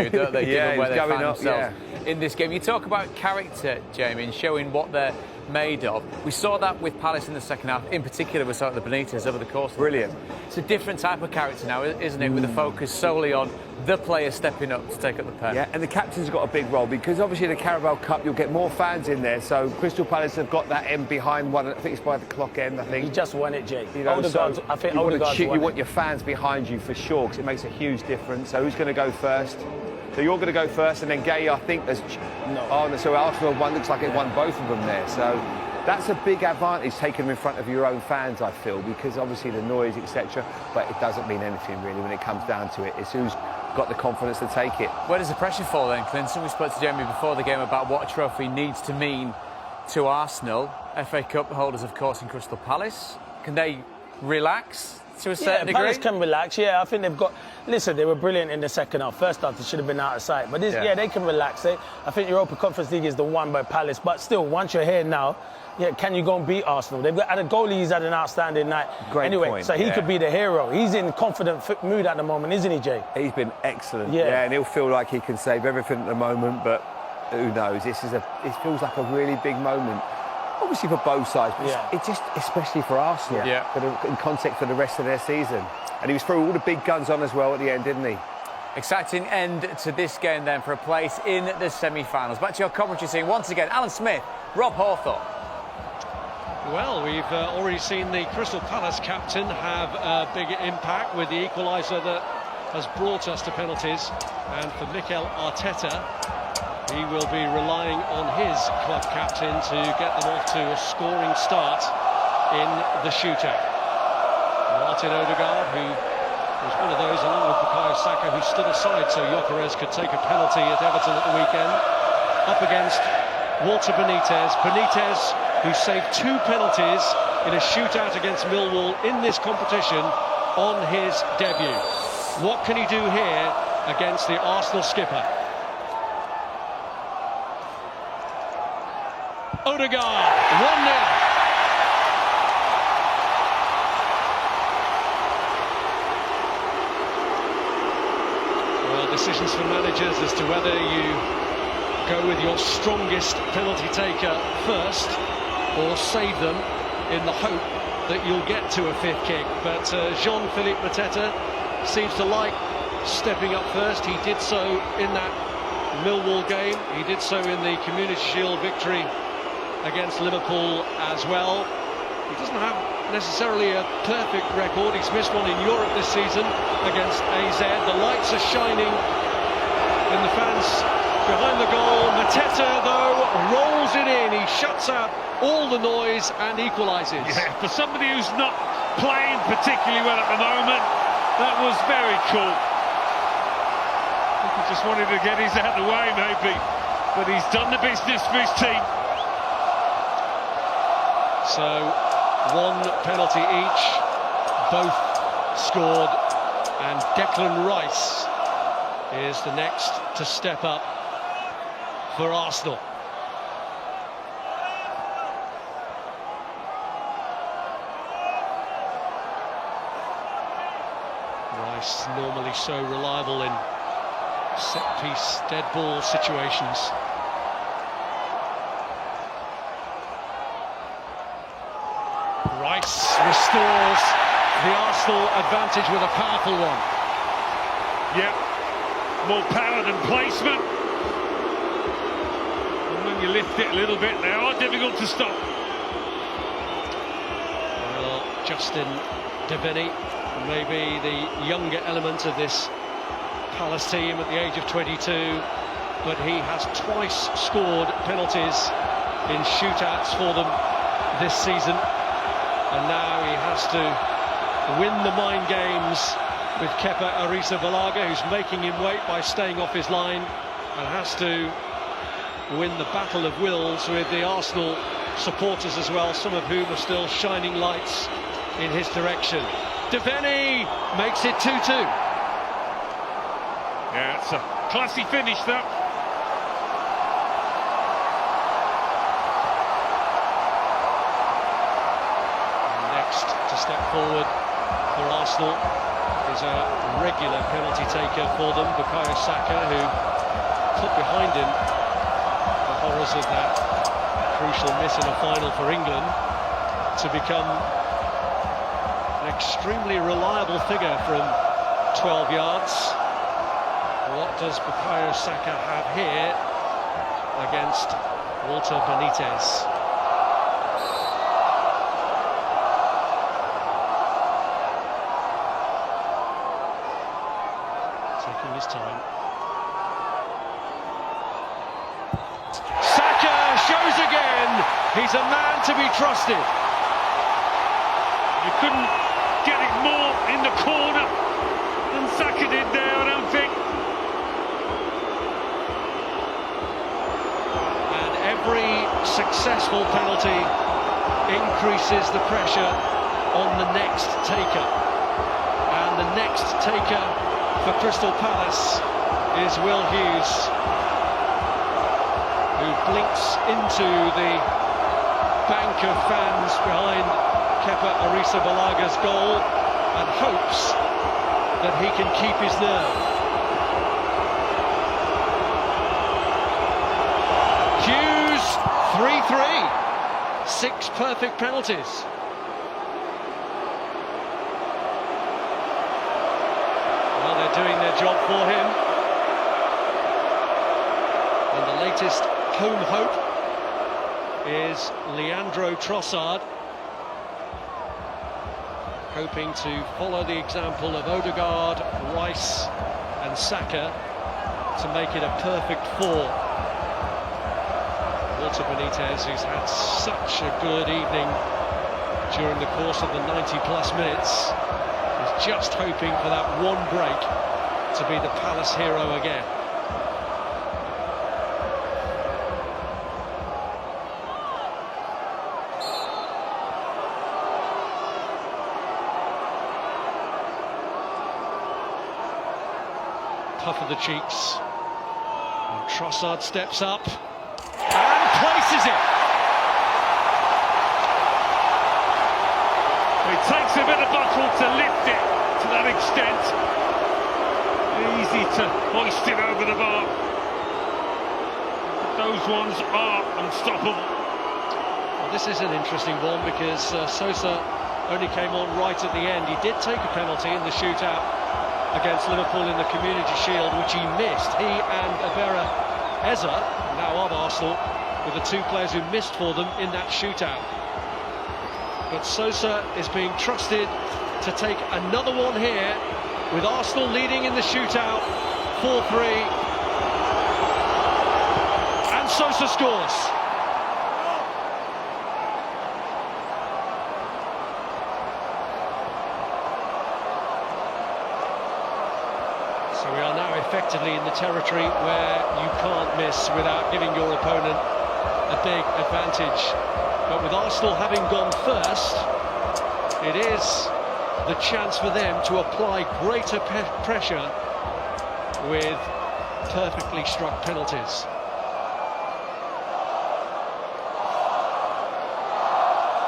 don't they? Yeah, given where they going find up, themselves in this game. You talk about character, Jamie, and showing what they're made of. We saw that with Palace in the second half. In particular, we saw it with the Benitez over the course. Brilliant. It's a different type of character now, isn't it? With the focus solely on the player stepping up to take up the pen. Yeah, and the captain's got a big role because obviously the Carabao Cup, you'll get more fans in there. So Crystal Palace have got that end behind one. I think it's by the clock end. I think he just won it, Jay. You know, Odegaard's, I think Odegaard's you want your fans behind you for sure because it makes a huge difference. So who's going to go first? So you're going to go first, and then Gay, I think there's. No. Oh, so Arsenal won. Looks like it won both of them there. So. That's a big advantage taking them in front of your own fans, I feel, because obviously the noise, etc. But it doesn't mean anything really when it comes down to it. It's who's got the confidence to take it. Where does the pressure fall then, Clinton? We spoke to Jamie before the game about what a trophy needs to mean to Arsenal. FA Cup holders, of course, in Crystal Palace. Can they relax to a certain degree? Palace can relax. Yeah, I think they've got. Listen, they were brilliant in the second half. First half, they should have been out of sight. But they can relax. I think Europa Conference League is the one by Palace. But still, once you're here now. Yeah, can you go and beat Arsenal? They've got a goalie. He's had an outstanding night. Great anyway, point, so he could be the hero. He's in confident mood at the moment, isn't he, Jay? He's been excellent. Yeah, and he'll feel like he can save everything at the moment. But who knows? It feels like a really big moment. Obviously for both sides, but it just especially for Arsenal. In context for the rest of their season. And he was through all the big guns on as well at the end, didn't he? Exciting end to this game then for a place in the semi-finals. Back to your commentary scene once again. Alan Smith, Rob Hawthorne. Well, we've already seen the Crystal Palace captain have a big impact with the equaliser that has brought us to penalties. And for Mikel Arteta, he will be relying on his club captain to get them off to a scoring start in the shootout. Martin Odegaard, who was one of those, along with Bukayo Saka, who stood aside so Gyökeres could take a penalty at Everton at the weekend, up against Walter Benitez. Benitez, who saved 2 penalties in a shootout against Millwall in this competition on his debut. What can he do here against the Arsenal skipper? Odegaard, 1-0. Well, decisions for managers as to whether you go with your strongest penalty taker first or save them in the hope that you'll get to a 5th kick. But Jean-Philippe Mateta seems to like stepping up first. He did so in that Millwall game. He did so in the Community Shield victory against Liverpool as well. He doesn't have necessarily a perfect record. He's missed one in Europe this season against AZ. The lights are shining in the fans behind the goal. Mateta, though, rolls it in. He shuts out all the noise and equalises. Yeah, for somebody who's not playing particularly well at the moment, that was very cool. I think he just wanted to get his out of the way, maybe. But he's done the business for his team. So, 1 penalty each, both scored, and Declan Rice is the next to step up for Arsenal. Rice, normally so reliable in set-piece, dead ball situations. Rice restores the Arsenal advantage with a powerful one. Yeah, more power than placement. And when you lift it a little bit, they are difficult to stop. Well, Justin Deviney, maybe the younger element of this Palace team at the age of 22, but he has twice scored penalties in shootouts for them this season. And now he has to win the mind games with Kepa Arrizabalaga, who's making him wait by staying off his line, and has to win the battle of wills with the Arsenal supporters as well, some of whom are still shining lights in his direction. Deviney makes it 2-2. Yeah, it's a classy finish, though. Next to step forward for Arsenal is a regular penalty taker for them, Bukayo Saka, who put behind him the horrors of that crucial miss in a final for England to become an extremely reliable figure from 12 yards. What does Bukayo Saka have here against Walter Benitez? Taking his time. Saka shows again. He's a man to be trusted. You couldn't get it more in the corner than Saka did there, I don't think. And every successful penalty increases the pressure on the next taker. And the next taker for Crystal Palace is Will Hughes, who blinks into the bank of fans behind Kepa Arrizabalaga's goal and hopes that he can keep his nerve. Hughes, 3-3, 6 perfect penalties. Well, they're doing their job for him. And the latest home hope is Leandro Trossard, hoping to follow the example of Odegaard, Rice and Saka to make it a perfect 4. Walter Benitez, who's had such a good evening during the course of the 90-plus minutes, is just hoping for that one break to be the Palace hero again. Puff of the cheeks, and Trossard steps up and places it. It takes a bit of muscle to lift it to that extent. Easy to hoist it over the bar. Those ones are unstoppable. Well, this is an interesting one because Sosa only came on right at the end. He did take a penalty in the shootout against Liverpool in the Community Shield, which he missed. He and Abera Eza, now of Arsenal, were the 2 players who missed for them in that shootout. But Sosa is being trusted to take another one here, with Arsenal leading in the shootout 4-3. And Sosa scores. So we are now effectively in the territory where you can't miss without giving your opponent a big advantage. But with Arsenal having gone first, it is the chance for them to apply greater pressure with perfectly struck penalties.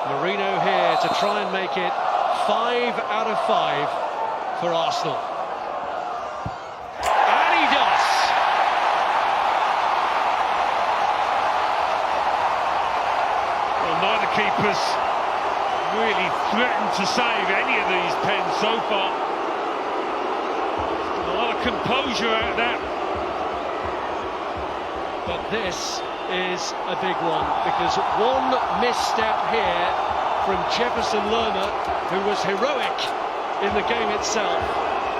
Marino here to try and make it 5 out of 5 for Arsenal. Neither keepers really threatened to save any of these pens so far. A lot of composure out there. But this is a big one, because one misstep here from Jefferson Lerma, who was heroic in the game itself,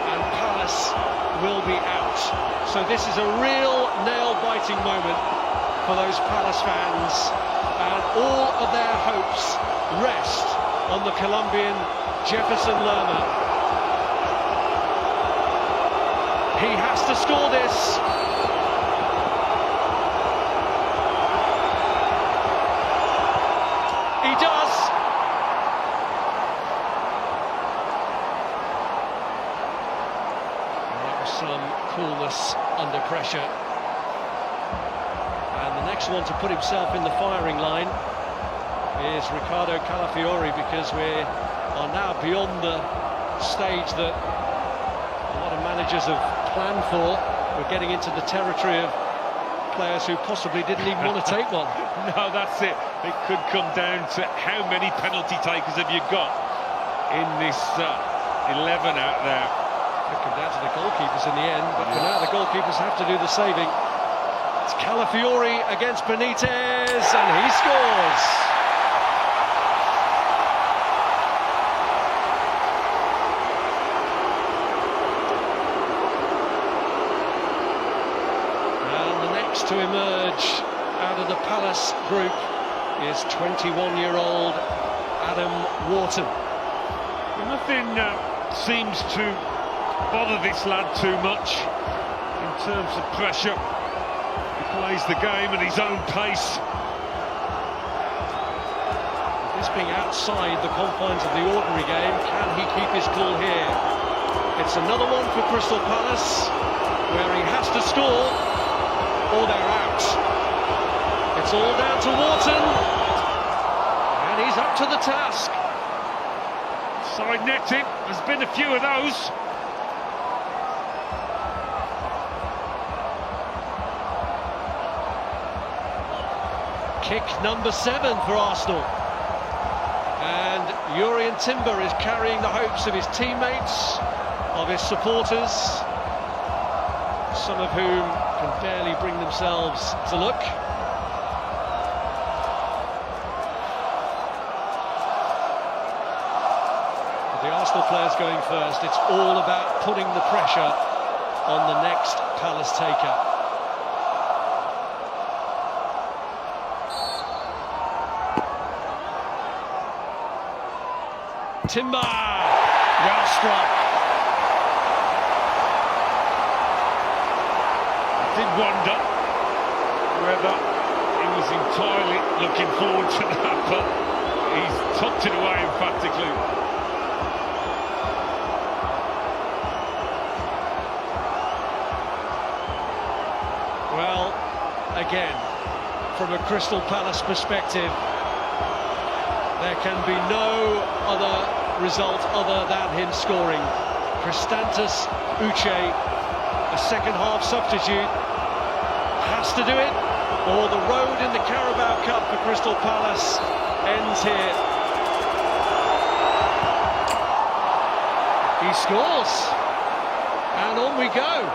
and Palace will be out. So this is a real nail-biting moment for those Palace fans. And all of their hopes rest on the Colombian Jefferson Lerma. He has to score this. He does. And that was some coolness under pressure. And the next one to put himself in the firing line is Ricardo Calafiori, because we are now beyond the stage that a lot of managers have planned for. We're getting into the territory of players who possibly didn't even want to take one. No, that's it. It could come down to how many penalty takers have you got in this 11 out there. Could come down to the goalkeepers in the end, but for now the goalkeepers have to do the saving. It's Calafiori against Benitez, and he scores. To emerge out of the Palace group is 21-year-old Adam Wharton. Nothing seems to bother this lad too much in terms of pressure. He plays the game at his own pace. This being outside the confines of the ordinary game, can he keep his cool here? It's another one for Crystal Palace, where he has to score or they're out. It's all down to Wharton, and he's up to the task. Side netting, there's been a few of those. Kick number 7 for Arsenal. And Jurrien Timber is carrying the hopes of his teammates, of his supporters, some of whom can barely bring themselves to look. With the Arsenal players going first, it's all about putting the pressure on the next Palace taker. Timber, well struck. Did wonder whether he was entirely looking forward to that, but he's tucked it away emphatically. Well, again, from a Crystal Palace perspective, there can be no other result other than him scoring. Kristantas Uche, a second-half substitute, has to do it, or the road in the Carabao Cup for Crystal Palace ends here. He scores, and on we go.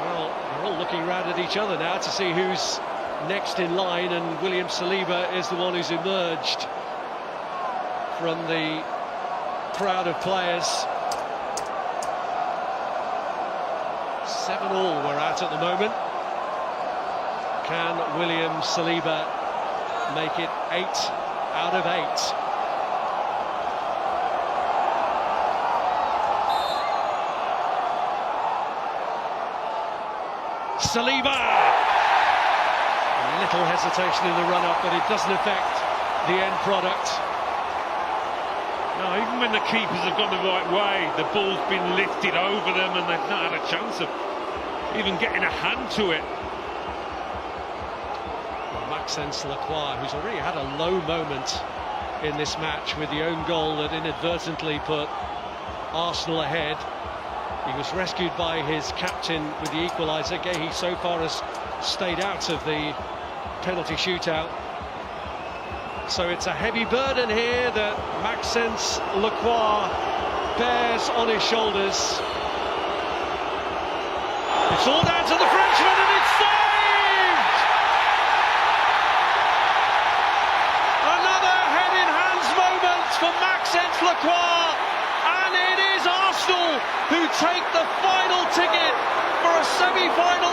Well, they're all looking round at each other now to see who's next in line, and William Saliba is the one who's emerged from the crowd of players. 7-all we're at the moment. Can William Saliba make it 8 out of 8? Saliba! A little hesitation in the run-up, but it doesn't affect the end product. No, even when the keepers have gone the right way, the ball's been lifted over them and they've not had a chance of even getting a hand to it. Well, Maxence Lacroix, who's already had a low moment in this match with the own goal that inadvertently put Arsenal ahead. He was rescued by his captain with the equaliser. He so far has stayed out of the penalty shootout. So it's a heavy burden here that Maxence Lacroix bears on his shoulders. It's all down to the Frenchman, and it's saved! Another head-in-hands moment for Maxence Lacroix, and it is Arsenal who take the final ticket for a semi-final